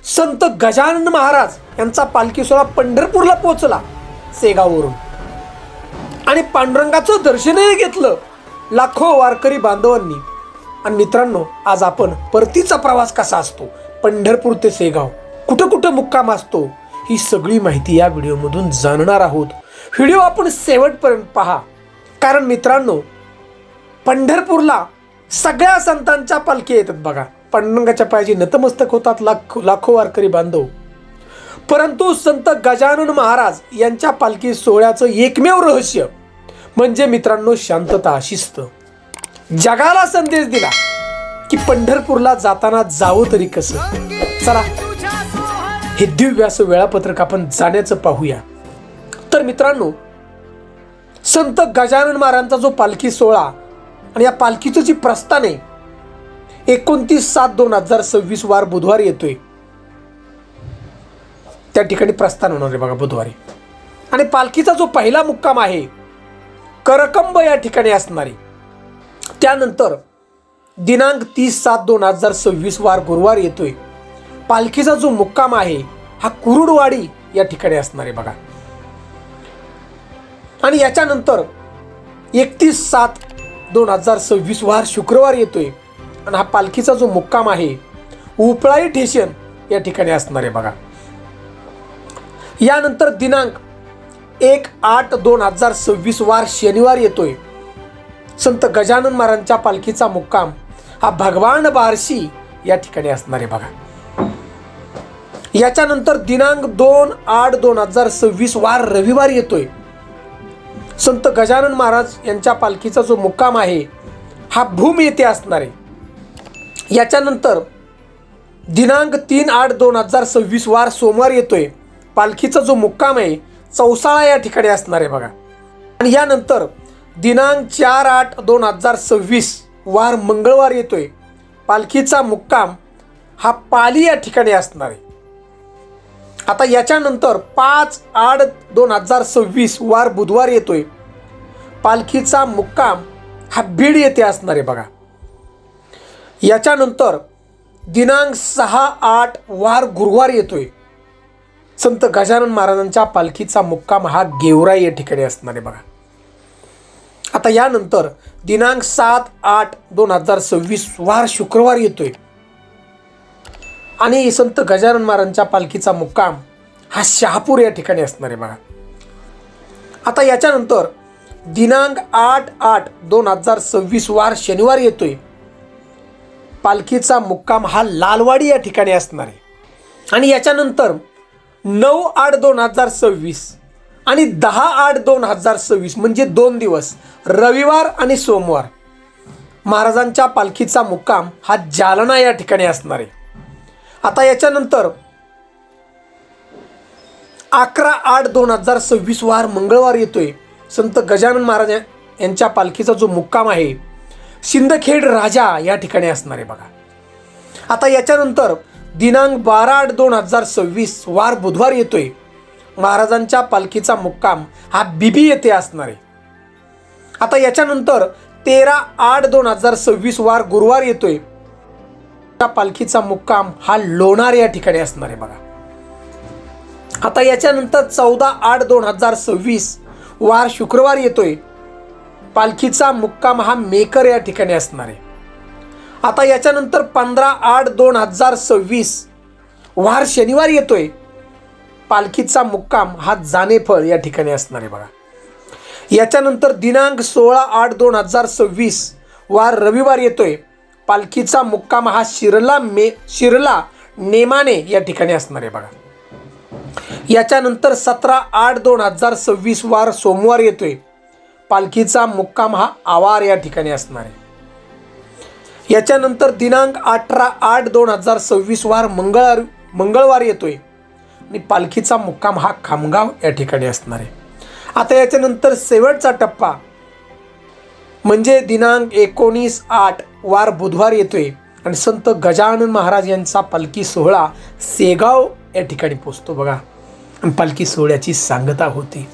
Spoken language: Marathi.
संत गजानन महाराज यांचा पालखी सोहळा पंढरपूरला पोहोचला सेगाववरून आणि पांडुरंगाचं दर्शनही घेतलं लाखो वारकरी बांधवांनी। आणि मित्रांनो, आज आपण परतीचा प्रवास कसा असतो, पंढरपूर ते सेगाव, कुठं कुठं मुक्काम असतो, ही सगळी माहिती या व्हिडिओमधून जाणणार आहोत। व्हिडिओ आपण शेवटपर्यंत पहा, कारण मित्रांनो, पंढरपूरला सगळ्या संतांच्या पालखी येतात बघा। पांडुरंगाच्या पायाची नतमस्तक होतात लाखो वारकरी बांधव, परंतु संत गजानन महाराज यांच्या पालखी सोहळ्याचं एकमेव रहस्य म्हणजे मित्रांनो शांतता, शिस्त। जगाला संदेश दिला की पंढरपूरला जाताना जावं तरी कसं। चला हे दिव्य असं वेळापत्रक आपण जाण्याचं पाहूया। तर मित्रांनो, संत गजानन महाराजांचा जो पालखी सोहळा आणि या पालखीचं जी प्रस्थान आहे 29/7/2026 वार बुधवारी येतोय। त्या ठिकाणी प्रस्थान होणार आहे बघा बुधवारी। आणि पालखीचा जो पहिला मुक्काम आहे करकंब या ठिकाणी असणार आहे। त्यानंतर दिनांक 30/7/2026 वार गुरुवार येतोय। पालखीचा जो मुक्काम आहे हा कुरुडवाडी या ठिकाणी असणार आहे बघा। आणि याच्यानंतर 31/7/2026 वार शुक्रवार येतोय आणि हा पालखीचा जो मुक्काम आहे उपळाई ठेशन या ठिकाणी असणार आहे बघा। यानंतर दिनांक 1/8/2026 वार शनिवार येतोय। संत गजानन महाराजांच्या पालखीचा मुक्काम हा भगवान बारशी या ठिकाणी असणार आहे बघा। याच्यानंतर दिनांक 2/8/2026 वार रविवार येतोय। संत गजानन महाराज यांच्या पालखीचा जो मुक्काम आहे हा भूम येथे असणार आहे। याच्यानंतर दिनांक 3/8/2026 वार सोमवार येतोय। पालखीचा जो मुक्काम आहे चौसाळा या ठिकाणी असणार आहे बघा। आणि यानंतर दिनांक 4/8/2026 वार मंगळवार येतोय। पालखीचा मुक्काम हा पाली या ठिकाणी असणार आहे। आता याच्यानंतर 5/8/2026 वार बुधवार येतोय। पालखीचा मुक्काम हा बीड येथे असणार आहे बघा। याच्यानंतर दिनांक 6/8 वार गुरुवार येतोय। संत गजानन महाराजांच्या पालखीचा मुक्काम हा गेवराई या ठिकाणी असणार आहे बघा। आता यानंतर दिनांक 7/8/2026 वार शुक्रवार येतोय आणि संत गजानन महाराजांच्या पालखीचा मुक्काम हा शहापूर या ठिकाणी असणार आहे बघा। आता याच्यानंतर दिनांक 8/8/2026 वार शनिवार येतोय। पालखीचा मुक्काम हा लालवाडी या ठिकाणी असणार आहे। आणि याच्यानंतर 9/8/2026 आणि 10/8/2026 म्हणजे 2 दिवस, रविवार आणि सोमवार, महाराजांच्या पालखीचा मुक्काम हा जालना या ठिकाणी असणार आहे। आता याच्यानंतर 11/8/2026 वार मंगळवार येतोय। संत गजानन महाराज यांच्या पालखीचा जो मुक्काम आहे सिंदखेड राजा या ठिकाणी असणार आहे बघा। आता याच्यानंतर दिनांक 12/8/2026 वार बुधवार येतोय। महाराजांच्या पालखीचा मुक्काम हा बीबी येथे असणार आहे। आता याच्यानंतर 13/8/2026 वार गुरुवार येतोय। त्या पालखीचा मुक्काम हा लोणार या ठिकाणी असणार आहे बघा। आता याच्यानंतर 14/8/2026 वार शुक्रवार येतोय। पालखीचा मुक्काम हा मेकर या ठिकाणी असणार आहे। आता याच्यानंतर 15/8/2026 वार शनिवार येतोय। पालखीचा मुक्काम हा जानेफळ या ठिकाणी असणार आहे बघा। याच्यानंतर दिनांक 16/8/2026 वार रविवार येतोय। पालखीचा मुक्काम हा शिरला नेमाने या ठिकाणी असणार आहे बघा। याच्यानंतर 17/8/2026 वार सोमवार येतोय। पालखीचा मुक्काम हा आवार या ठिकाणी असणार आहे। याच्यानंतर दिनांक 18/8/2026 वार मंगळवार येतोय आणि पालखीचा मुक्काम हा खामगाव या ठिकाणी असणार आहे। आता याच्यानंतर शेवटचा टप्पा म्हणजे दिनांक 19/8 वार बुधवार येतोय आणि संत गजानन महाराज यांचा पालखी सोहळा सेगाव या ठिकाणी पोहोचतो बघा। आणि पालखी सोहळ्याची सांगता होती।